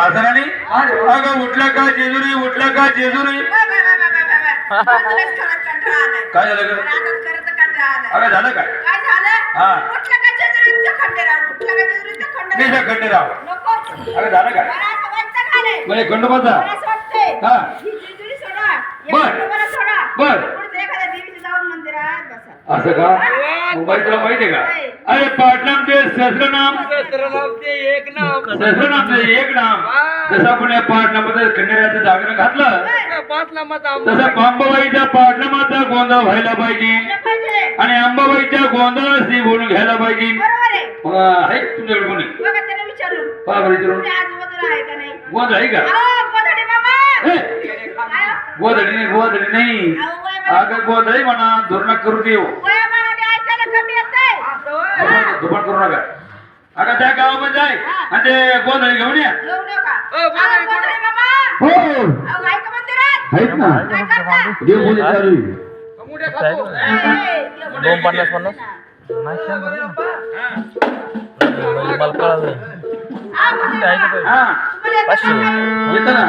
असं नाही अगं उठलं का जेजुरी उठलं का जेजुरी काय झालं ग अगं झालं काय हा निशा खंडेराव अगं झालं काय म्हणजे खंडोबाचा हा बर असं का मुंबई तुला माहितीये का अरे पाटणामचे सहस्रनाम सहस्रनामचे एक नाम जसं आपण या पाटणामध्ये खंडेराचं जागरण घातलं तसं अंबाबाईच्या पाटणामाचा गोंधळ व्हायला पाहिजे आणि अंबाबाईच्या गोंधळाला श्री बोलून घ्यायला पाहिजे आहे तुमच्याकडे कोणी विचारून गोंधळ आहे का गोंधळी नाही अगं गोंधळी म्हणा धोरणा करू देऊ दुपार करू नका अगं त्या गावामध्ये जाय आणि ते गोंधळी घेऊन या हो आहेत ना देव बोली चालू 250 मला कळलं हा येतं ना